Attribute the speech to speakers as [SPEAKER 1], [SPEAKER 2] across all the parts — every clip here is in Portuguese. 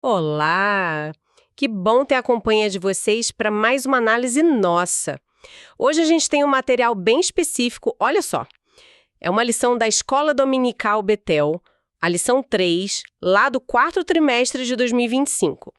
[SPEAKER 1] Olá! Que bom ter a companhia de vocês para mais uma análise nossa. Hoje a gente tem um material bem específico, olha só. É uma lição da Escola Dominical Betel, a lição 3, lá do quarto trimestre de 2025.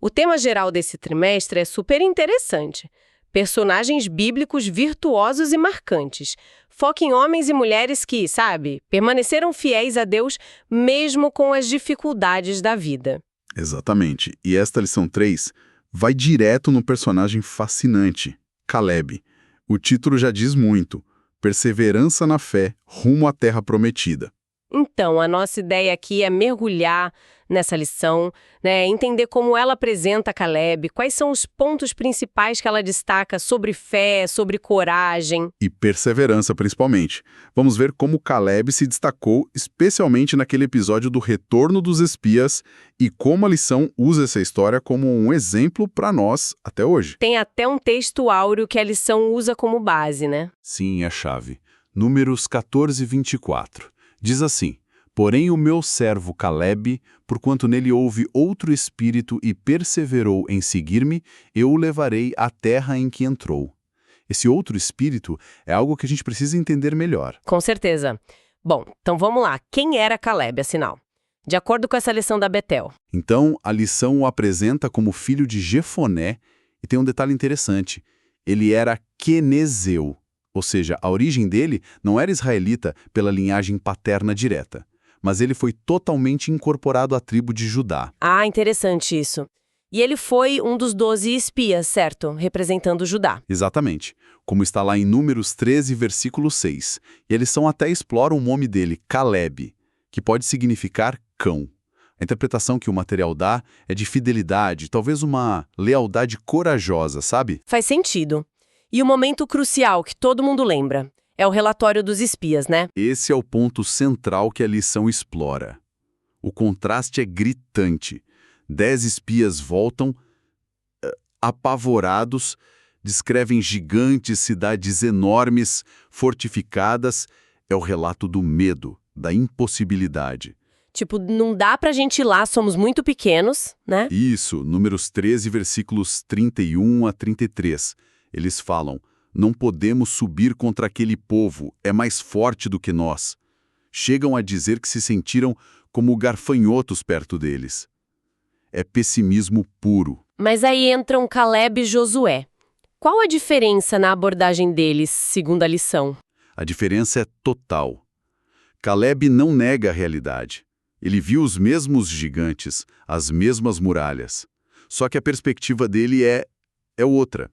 [SPEAKER 1] O tema geral desse trimestre é super interessante. Personagens bíblicos virtuosos e marcantes. Foca em homens e mulheres que, sabe, permaneceram fiéis a Deus mesmo com as dificuldades da vida.
[SPEAKER 2] Exatamente. E esta lição 3 vai direto no personagem fascinante, Caleb. O título já diz muito: Perseverança na fé rumo à terra prometida.
[SPEAKER 1] Então, a nossa ideia aqui é mergulhar nessa lição, né, entender como ela apresenta Caleb, quais são os pontos principais que ela destaca sobre fé, sobre coragem.
[SPEAKER 2] E perseverança, principalmente. Vamos ver como Caleb se destacou, especialmente naquele episódio do retorno dos espias, e como a lição usa essa história como um exemplo para nós até hoje.
[SPEAKER 1] Tem até um texto áureo que a lição usa como base, né?
[SPEAKER 3] Sim, é a chave. Números 14 e 24. Diz assim: Porém o meu servo Caleb, porquanto nele houve outro espírito e perseverou em seguir-me, eu o levarei à terra em que entrou. Esse outro espírito é algo que a gente precisa entender melhor.
[SPEAKER 1] Com certeza. Bom, então vamos lá. Quem era Caleb, afinal? De acordo com essa lição da Betel.
[SPEAKER 3] Então, a lição o apresenta como filho de Jefoné, e tem um detalhe interessante. Ele era quenezeu, ou seja, a origem dele não era israelita pela linhagem paterna direta, mas ele foi totalmente incorporado à tribo de Judá.
[SPEAKER 1] Ah, interessante isso. E ele foi um dos 12 espias, certo? Representando Judá.
[SPEAKER 3] Exatamente, como está lá em Números 13, versículo 6. E eles até exploram o nome dele, Caleb, que pode significar cão. A interpretação que o material dá é de fidelidade, talvez uma lealdade corajosa, sabe?
[SPEAKER 1] Faz sentido. E o momento crucial que todo mundo lembra é o relatório dos espias, né?
[SPEAKER 3] Esse é o ponto central que a lição explora. O contraste é gritante. 10 espias voltam, apavorados, descrevem gigantes, cidades enormes, fortificadas. É o relato do medo, da impossibilidade.
[SPEAKER 1] Tipo, não dá pra gente ir lá, somos muito pequenos, né?
[SPEAKER 3] Isso, Números 13, versículos 31 a 33. Eles falam: Não podemos subir contra aquele povo, é mais forte do que nós. Chegam a dizer que se sentiram como garfanhotos perto deles. É pessimismo puro.
[SPEAKER 1] Mas aí entram Caleb e Josué. Qual a diferença na abordagem deles, segundo a lição?
[SPEAKER 3] A diferença é total. Caleb não nega a realidade. Ele viu os mesmos gigantes, as mesmas muralhas. Só que a perspectiva dele é outra.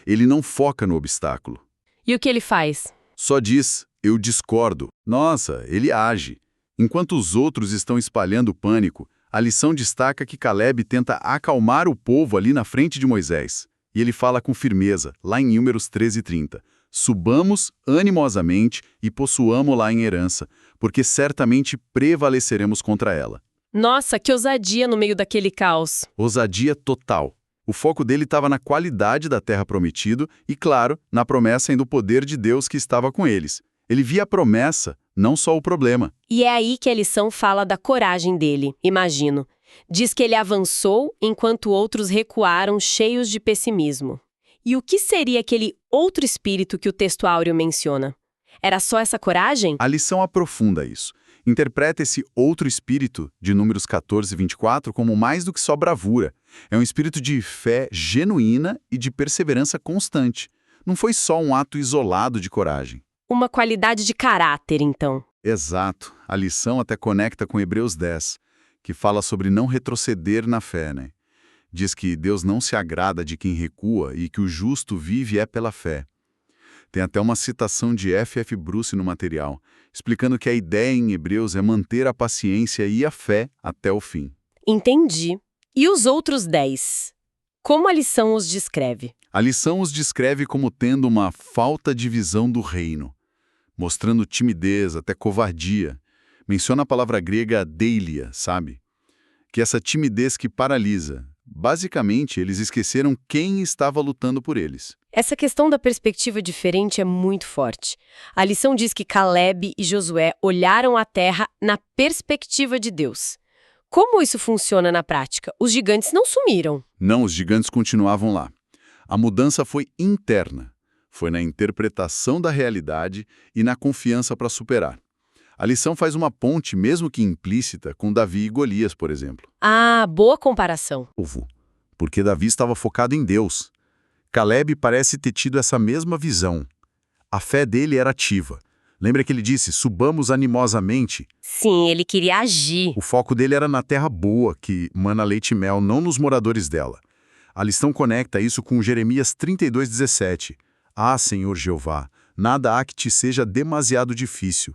[SPEAKER 3] Ele não foca no obstáculo.
[SPEAKER 1] E o que ele faz?
[SPEAKER 3] Só diz: eu discordo. Nossa, ele age. Enquanto os outros estão espalhando pânico, a lição destaca que Caleb tenta acalmar o povo ali na frente de Moisés. E ele fala com firmeza, lá em Números 13:30. Subamos animosamente e possuamo-la em herança, porque certamente prevaleceremos contra ela.
[SPEAKER 1] Nossa, que ousadia no meio daquele caos.
[SPEAKER 3] Ousadia total. O foco dele estava na qualidade da terra prometida e, claro, na promessa e no poder de Deus que estava com eles. Ele via a promessa, não só o problema.
[SPEAKER 1] E é aí que a lição fala da coragem dele, imagino. Diz que ele avançou enquanto outros recuaram cheios de pessimismo. E o que seria aquele outro espírito que o texto áureo menciona? Era só essa coragem?
[SPEAKER 3] A lição aprofunda isso. Interpreta esse outro espírito, de Números 14 e 24, como mais do que só bravura. É um espírito de fé genuína e de perseverança constante. Não foi só um ato isolado de coragem.
[SPEAKER 1] Uma qualidade de caráter, então.
[SPEAKER 3] Exato. A lição até conecta com Hebreus 10, que fala sobre não retroceder na fé, né? Diz que Deus não se agrada de quem recua e que o justo vive pela fé. Tem até uma citação de F.F. Bruce no material, explicando que a ideia em Hebreus é manter a paciência e a fé até o fim.
[SPEAKER 1] Entendi. E os outros 10? Como a lição os descreve?
[SPEAKER 3] A lição os descreve como tendo uma falta de visão do reino, mostrando timidez, até covardia. Menciona a palavra grega deilia, sabe? Que é essa timidez que paralisa. Basicamente, eles esqueceram quem estava lutando por eles.
[SPEAKER 1] Essa questão da perspectiva diferente é muito forte. A lição diz que Caleb e Josué olharam a terra na perspectiva de Deus. Como isso funciona na prática? Os gigantes não sumiram.
[SPEAKER 3] Não, os gigantes continuavam lá. A mudança foi interna. Foi na interpretação da realidade e na confiança para superar. A lição faz uma ponte, mesmo que implícita, com Davi e Golias, por exemplo.
[SPEAKER 1] Ah, boa comparação.
[SPEAKER 3] Porque Davi estava focado em Deus. Caleb parece ter tido essa mesma visão. A fé dele era ativa. Lembra que ele disse, subamos animosamente?
[SPEAKER 1] Sim, ele queria agir.
[SPEAKER 3] O foco dele era na terra boa, que mana leite e mel, não nos moradores dela. A lição conecta isso com Jeremias 32:17. Ah, Senhor Jeová, nada há que te seja demasiado difícil.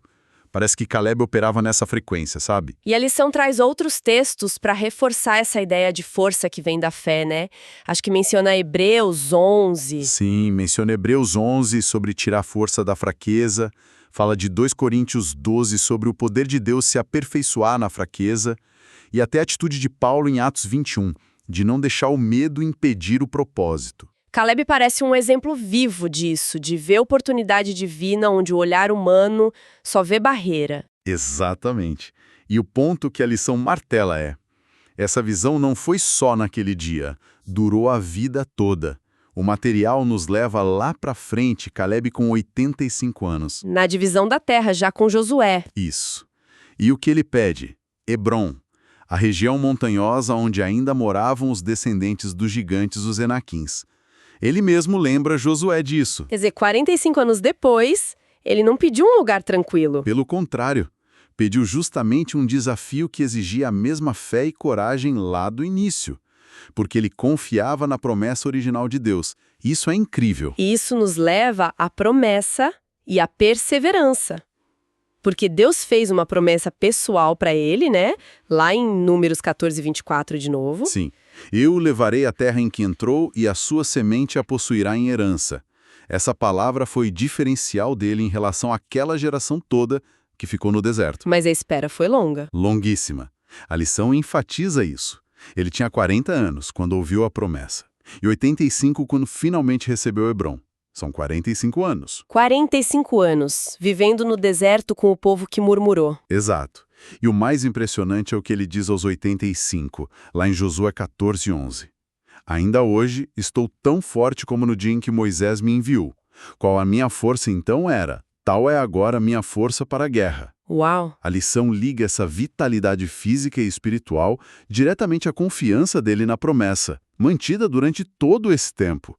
[SPEAKER 3] Parece que Caleb operava nessa frequência, sabe?
[SPEAKER 1] E a lição traz outros textos para reforçar essa ideia de força que vem da fé, né? Acho que menciona Hebreus 11.
[SPEAKER 3] Sim, menciona Hebreus 11 sobre tirar força da fraqueza, fala de 2 Coríntios 12 sobre o poder de Deus se aperfeiçoar na fraqueza, e até a atitude de Paulo em Atos 21, de não deixar o medo impedir o propósito.
[SPEAKER 1] Caleb parece um exemplo vivo disso, de ver oportunidade divina onde o olhar humano só vê barreira.
[SPEAKER 3] Exatamente. E o ponto que a lição martela é: essa visão não foi só naquele dia, durou a vida toda. O material nos leva lá para frente, Caleb com 85 anos.
[SPEAKER 1] Na divisão da terra, já com Josué.
[SPEAKER 3] Isso. E o que ele pede? Hebrom, a região montanhosa onde ainda moravam os descendentes dos gigantes, os Enaquins. Ele mesmo lembra Josué disso.
[SPEAKER 1] Quer dizer, 45 anos depois, ele não pediu um lugar tranquilo.
[SPEAKER 3] Pelo contrário, pediu justamente um desafio que exigia a mesma fé e coragem lá do início, porque ele confiava na promessa original de Deus. Isso é incrível.
[SPEAKER 1] E isso nos leva à promessa e à perseverança. Porque Deus fez uma promessa pessoal para ele, né? Lá em Números 14:24 de novo.
[SPEAKER 3] Sim. Eu levarei a terra em que entrou e a sua semente a possuirá em herança. Essa palavra foi diferencial dele em relação àquela geração toda que ficou no deserto.
[SPEAKER 1] Mas a espera foi longa.
[SPEAKER 3] Longuíssima. A lição enfatiza isso. Ele tinha 40 anos quando ouviu a promessa e 85 quando finalmente recebeu Hebrom. São 45 anos.
[SPEAKER 1] 45 anos, vivendo no deserto com o povo que murmurou.
[SPEAKER 3] Exato. E o mais impressionante é o que ele diz aos 85, lá em Josué 14:11. Ainda hoje estou tão forte como no dia em que Moisés me enviou. Qual a minha força então era? Tal é agora a minha força para a guerra.
[SPEAKER 1] Uau!
[SPEAKER 3] A lição liga essa vitalidade física e espiritual diretamente à confiança dele na promessa, mantida durante todo esse tempo.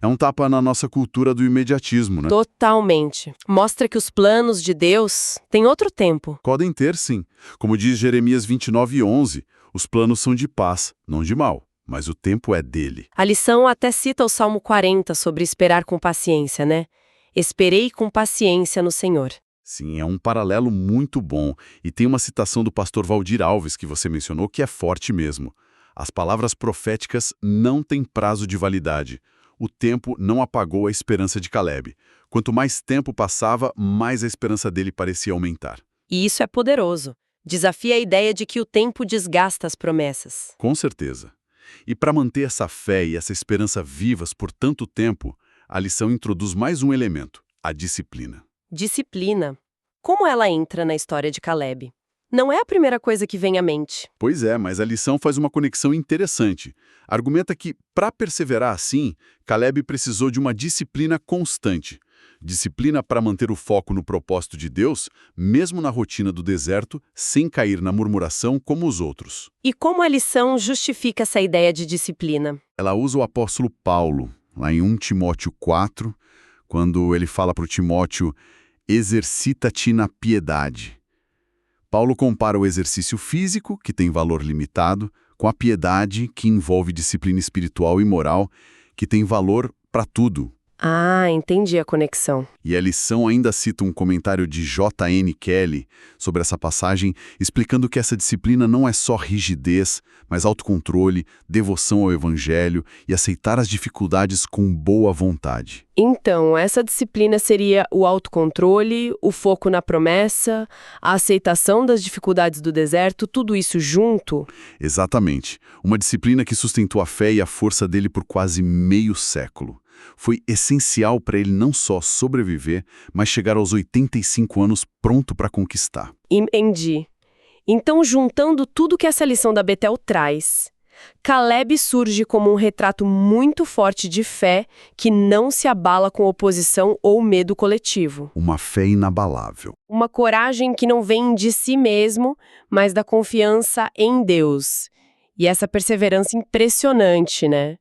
[SPEAKER 3] É um tapa na nossa cultura do imediatismo, né?
[SPEAKER 1] Totalmente. Mostra que os planos de Deus têm outro tempo.
[SPEAKER 3] Podem ter, sim. Como diz Jeremias 29:11, os planos são de paz, não de mal, mas o tempo é dele.
[SPEAKER 1] A lição até cita o Salmo 40 sobre esperar com paciência, né? Esperei com paciência no Senhor.
[SPEAKER 3] Sim, é um paralelo muito bom. E tem uma citação do pastor Valdir Alves que você mencionou que é forte mesmo. As palavras proféticas não têm prazo de validade. O tempo não apagou a esperança de Caleb. Quanto mais tempo passava, mais a esperança dele parecia aumentar.
[SPEAKER 1] E isso é poderoso. Desafia a ideia de que o tempo desgasta as promessas.
[SPEAKER 3] Com certeza. E para manter essa fé e essa esperança vivas por tanto tempo, a lição introduz mais um elemento, a disciplina.
[SPEAKER 1] Disciplina. Como ela entra na história de Caleb? Não é a primeira coisa que vem à mente.
[SPEAKER 3] Pois é, mas a lição faz uma conexão interessante. Argumenta que, para perseverar assim, Caleb precisou de uma disciplina constante. Disciplina para manter o foco no propósito de Deus, mesmo na rotina do deserto, sem cair na murmuração como os outros.
[SPEAKER 1] E como a lição justifica essa ideia de disciplina?
[SPEAKER 3] Ela usa o apóstolo Paulo, lá em 1 Timóteo 4, quando ele fala para o Timóteo, exercita-te na piedade. Paulo compara o exercício físico, que tem valor limitado, com a piedade, que envolve disciplina espiritual e moral, que tem valor para tudo.
[SPEAKER 1] Ah, entendi a conexão.
[SPEAKER 3] E a lição ainda cita um comentário de J.N. Kelly sobre essa passagem, explicando que essa disciplina não é só rigidez, mas autocontrole, devoção ao evangelho e aceitar as dificuldades com boa vontade.
[SPEAKER 1] Então, essa disciplina seria o autocontrole, o foco na promessa, a aceitação das dificuldades do deserto, tudo isso junto?
[SPEAKER 3] Exatamente. Uma disciplina que sustentou a fé e a força dele por quase meio século. Foi essencial para ele não só sobreviver, mas chegar aos 85 anos pronto para conquistar.
[SPEAKER 1] Entendi. Então, juntando tudo que essa lição da Betel traz, Caleb surge como um retrato muito forte de fé que não se abala com oposição ou medo coletivo.
[SPEAKER 3] Uma fé inabalável.
[SPEAKER 1] Uma coragem que não vem de si mesmo, mas da confiança em Deus. E essa perseverança impressionante, né?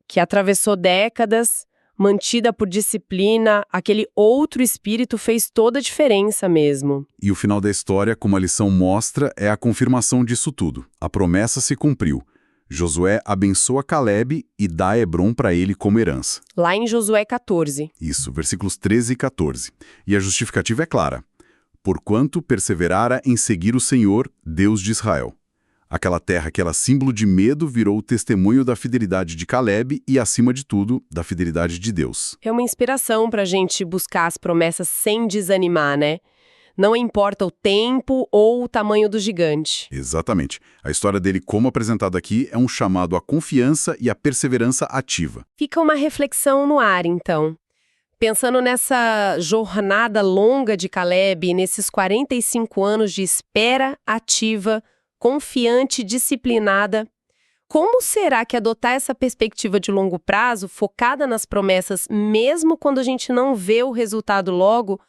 [SPEAKER 1] Que atravessou décadas, mantida por disciplina, aquele outro espírito fez toda a diferença mesmo.
[SPEAKER 3] E o final da história, como a lição mostra, é a confirmação disso tudo. A promessa se cumpriu. Josué abençoa Caleb e dá Hebrom para ele como herança.
[SPEAKER 1] Lá em Josué 14.
[SPEAKER 3] Isso, versículos 13 e 14. E a justificativa é clara. Porquanto perseverara em seguir o Senhor, Deus de Israel. Aquela terra que era símbolo de medo virou o testemunho da fidelidade de Caleb e, acima de tudo, da fidelidade de Deus.
[SPEAKER 1] É uma inspiração para a gente buscar as promessas sem desanimar, né? Não importa o tempo ou o tamanho do gigante.
[SPEAKER 3] Exatamente. A história dele, como apresentada aqui, é um chamado à confiança e à perseverança ativa.
[SPEAKER 1] Fica uma reflexão no ar, então. Pensando nessa jornada longa de Caleb, nesses 45 anos de espera ativa, confiante, disciplinada, como será que adotar essa perspectiva de longo prazo, focada nas promessas, mesmo quando a gente não vê o resultado logo,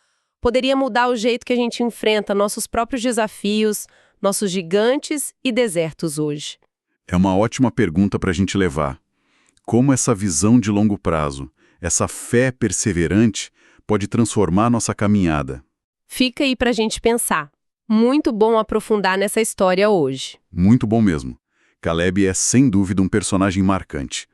[SPEAKER 1] poderia mudar o jeito que a gente enfrenta nossos próprios desafios, nossos gigantes e desertos hoje?
[SPEAKER 3] É uma ótima pergunta para a gente levar. Como essa visão de longo prazo, essa fé perseverante, pode transformar nossa caminhada?
[SPEAKER 1] Fica aí para a gente pensar. Muito bom aprofundar nessa história hoje.
[SPEAKER 3] Muito bom mesmo. Caleb é, sem dúvida, um personagem marcante.